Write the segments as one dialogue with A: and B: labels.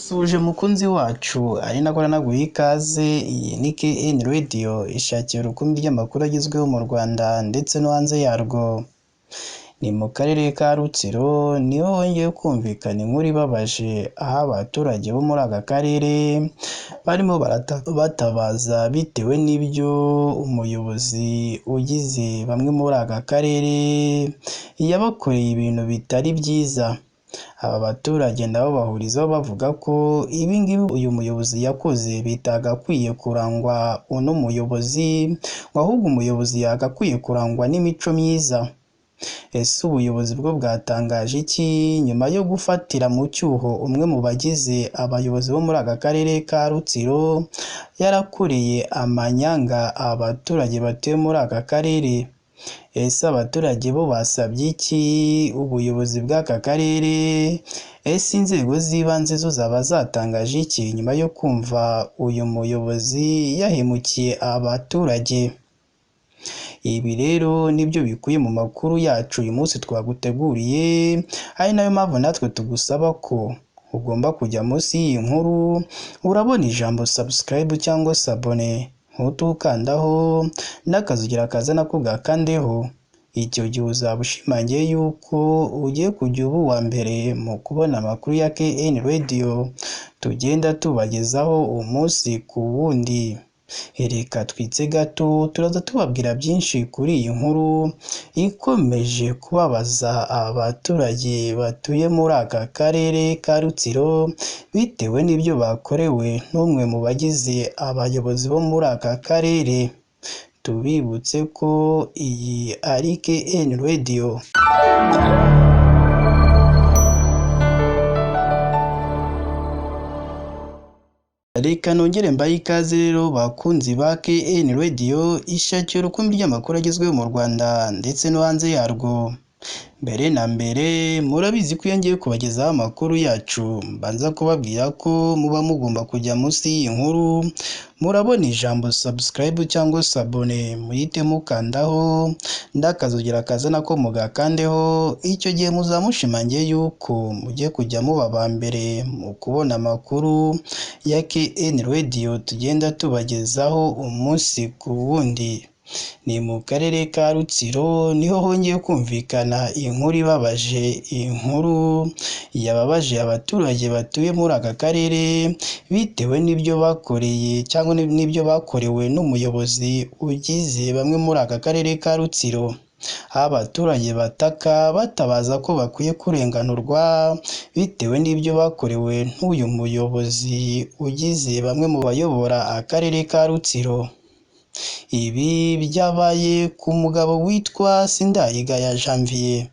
A: Ndagusuhuje mukunzi wacu ari nako naguha ikaze. Iyi ni KN Radio ishakira urukumbi ry'amakuru agezweho mu Rwanda ndetse no hanze yarwo. Ni mu karere ka Rutsiro niho hongeye kumvikana inkuru ibabaje, aho abaturage bo muri aka karere barimo batabaza bitewe n'ibyo umuyobozi ugize bamwe muri aka karere yabakoreye ibintu bitari byiza. Aba baturage nabo bahurizaho bavuga ko ibingibi uyu muyobozi yakoze bitagakwiye kurangwa uno muyobozi, ahubwo umuyobozi yagakwiye kurangwa n'imico myiza. Ese ubuyobozi bwo bwatangaje iki nyuma yo gufatira mu cyuho umwe mu bagize abayobozi bo muri aka karere ka Rutsiro yarakoreye amanyanga abaturage batuye muri aka karere? Ese abaturage bo basabye iki ubuyobozi bw'aka karere? Ese inzego z'ibanze zo zaba zatangaje iki nyuma yo kumva uyu muyobozi yahemukiye abaturage? Ibi rero nibyo bikuye mu makuru yacu uyu munsi twaguteguriye, ari nayo mpamvu natwe tugusaba ko ugomba kujya munsi y'iyi nkuru urabona ijambo subscribe cyangwa se abone, ntutukandaho n'akazugira kaza nako gakandeho. Icyo gihe uzaba ushimangiye yuko ugiye kujya uba uwa mbere mu kubona amakuru ya KN Radio tugenda tubagezaho umunsi ku wundi. Reka twitse gato turaza tubabwira byinshi kuri iyi nkuru ikomeje kubabaza abaturage batuye muri aka karere ka Rutsiro bitewe n'ibyo bakorewe n'umwe mu bagize abayobozi bo muri aka karere. Tubibutse ko iyi ari KN Radio. Reka nongere mbaye ikaze rero bakunzi ba KN Radio ishakira urukumbi ry'amakuru agezweho mu Rwanda ndetse no hanze yarwo. Mbere na mbere murabizi ko iyo ngiye kubagezaho amakuru yacu mbanza kubabwira ko muba mugomba kujya munsi y'iyi nkuru murabona ijambo subscribe cyangwa se abone, muhite mukandaho ndakazugira kaza nako mugakandeho. Icyo gihe muzamushimangiye yuko mugiye kujya muba ba mbere mu kubona amakuru ya KN Radio tugenda tubagezaho umunsi ku wundi. Ni mu karere ka Rutsiro niho hongeye kumvikana inkuru ibabaje, inkuru yababaje abaturage batuye muri aka karere bitewe n'ibyo bakoreye cyangwa n'ibyo bakorewe n'umuyobozi ugize bamwe muri aka karere ka Rutsiro. Abaturage bataka batabaza ko bakwiye kurenganurwa bitewe n'ibyo bakorewe n'uyu muyobozi ugize bamwe mu bayobora akarere ka Rutsiro. Ibi byabaye ku mugabo witwa Sindayigaya Janvier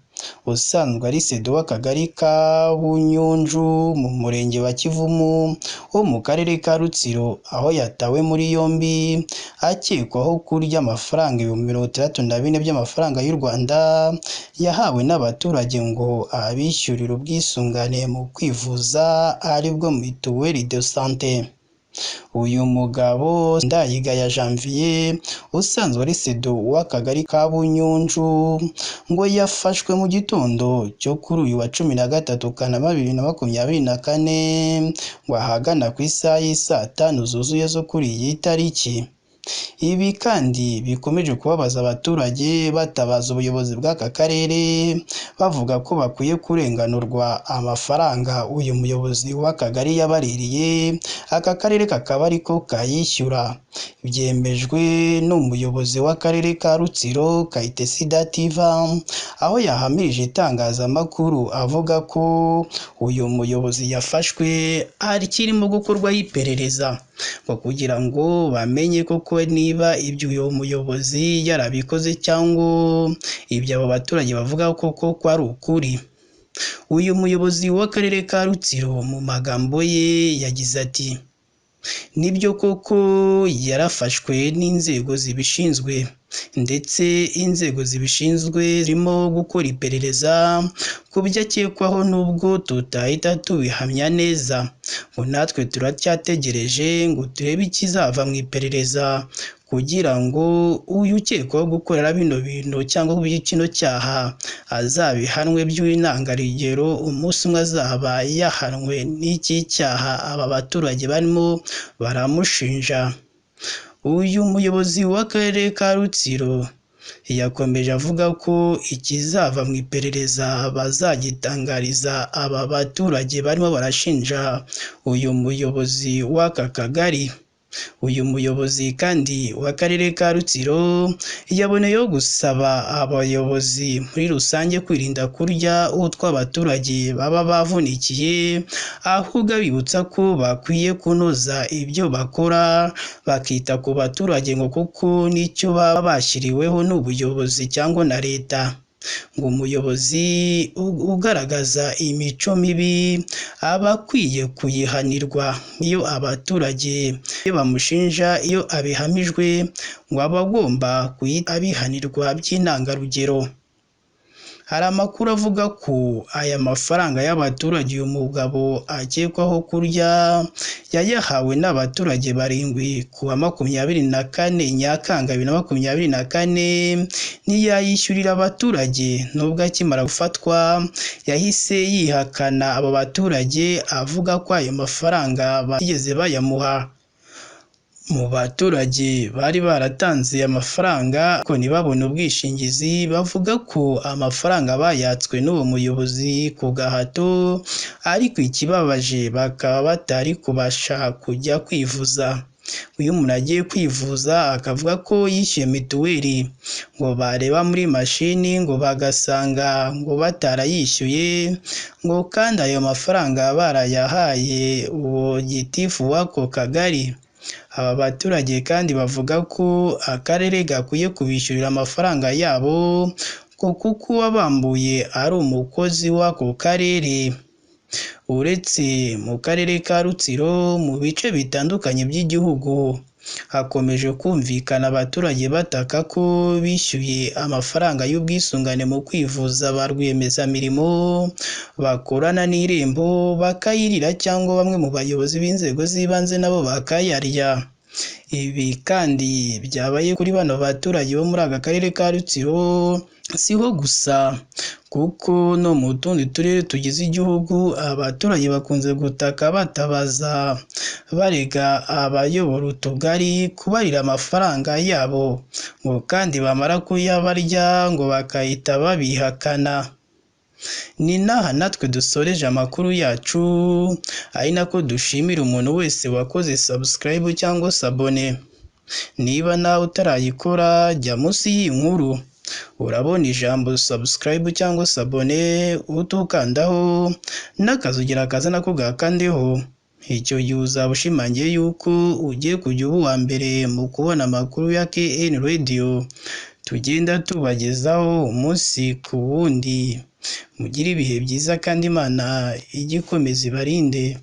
A: usanzwe ari sedo w'akagari ka Bunyunju mu murenge wa Kivumu wo mu karere ka Rutsiro, aho yatawe muri yombi akekwaho kurya amafaranga 64,000 by'amafaranga y'u Rwanda yahawe n'abaturage ngo abishyurire ubwisungane mu kwivuza aribwo mituweli de sante. Uyu mugabo Sindayigaya Janvier usanzwe ari sedo w'akagari ka Bunyunju ngo yafashwe mu gitondo cyo kuri uyu wa 13 Kanama 2024 ngo ahagana ku isaha y'isaa 5 zuzuye zo kuri iyi tariki. Ibi kandi bikomeje kubabaza abaturage batabaza ubuyobozi bw'aka karere bavuga ko bakwiye kurenganurwa amafaranga uyu muyobozi w'akagari yabaririye, aka karere kakaba ariko kayishyura. Byemejwe n'umuyobozi w'akarere ka Rutsiro Kayitesi Dativa, aho yahamirije itangazamakuru avuga ko uyu muyobozi yafashwe kirimo gukorwaho iperereza ngo kugira ngo bamenye koko niba ibyo uyu muyobozi yarabikoze cyangwa ibyo abo baturage bavuga ko ari ukuri. Uyu muyobozi w'akarere ka Rutsiro mu magambo ye yagize ati: nibyo koko yarafashwe n'inzego zibishinzwe ndetse inzego zibishinzwe zirimo gukora iperereza ku byo akekwaho, nubwo tutahita tubihamya neza ngo natwe turacyategereje ngo turebe ikizava mu iperereza kugira ngo uyu ukekwaho gukorera bino bintu cyangwa kino cyaha azabihanwe by'intangarugero umunsi umwe azaba yahanwe n'iki cyaha aba baturage barimo baramushinja. Uyu muyobozi w'akarere ka Rutsiro yakomeje avuga ko ikizava mu iperereza bazagitangariza aba baturage barimo barashinja uyu muyobozi w'aka kagari. Uyu muyobozi kandi w'akarere ka Rutsiro yaboneyeho gusaba abayobozi muri rusange kwirinda kurya utw'abaturage baba bavunikiye, ahubwo abibutsa ko bakwiye kunoza ibyo bakora bakita ku baturage ngo kuko nicyo baba bashyiriweho n'ubuyobozi cyangwa na leta. Ngo umuyobozi ugaragaza imico mibi aba akwiye kuyihanirwa. Iyo abaturage bamushinja, iyo abihamijwe, ngo aba agomba abihanirwa by'intangarugero. Hari amakuru avuga ko aya mafaranga y'abaturage uyu mugabo akekwaho kurya yayahawe n'abaturage 7 ku wa 24 Nyakanga 2024, ntiyayishyurira abaturage. Nubwo akimara gufatwa yahise yihakana abo baturage avuga ko ayo mafaranga batigeze bayamuha. Mu baturage bari baratanze amafaranga ko ntibabone ubwishingizi, bavuga ko amafaranga bayatswe n'uwo muyobozi ku gahato, ariko ikibabaje bakaba batari kubasha kujya kwivuza. Uyu umuntu agiye kwivuza akavuga ko yishyuye mituweli, ngo bareba muri mashini ngo bagasanga ngo batarayishyuye, ngo kandi ayo mafaranga barayahaye uwo gitifu w'ako kagari. Aba baturage kandi bavuga ko akarere gakwiye kubishyurira amafaranga yabo kuko uwabambuye ari umukozi w'ako karere. Uretse mu karere ka Rutsiro, mu bice bitandukanye by'igihugu hakomeje kumvikana abaturage bataka ko bishyuye amafaranga y'ubwisungane mu kwivuza ba rwiyemezamirimo bakorana n'Irembo bakayirira, cyangwa bamwe mu bayobozi b'inzego z'ibanze nabo bakayarya. Ibi kandi byabaye kuri bano baturage bo muri aka karere ka Rutsiro siho gusa, kuko no mu tundi turere tugize igihugu abaturage bakunze gutaka batabaza barega abayobora utugari kubarira amafaranga yabo, ngo kandi bamara kuyabarya ngo bakahita babihakana. Ni naha natwe dusoreje amakuru yacu, ari nako dushimira umuntu wese wakoze subscribe cyangwa sabone. Niba nawe utarayikora jya munsi y'inkuru urabona ijambo subscribe cyangwa sabone, utukandaho n'akazugira kaza nako gakandeho. Icyo gihe uzaba ushimangiye yuko ugiye kujya uba uwa mbere mu kubona amakuru ya KN Radio tugenda tubagezaho umunsi ku wundi. Mugire ibihe byiza kandi Imana ijye ikomeza ibarinde.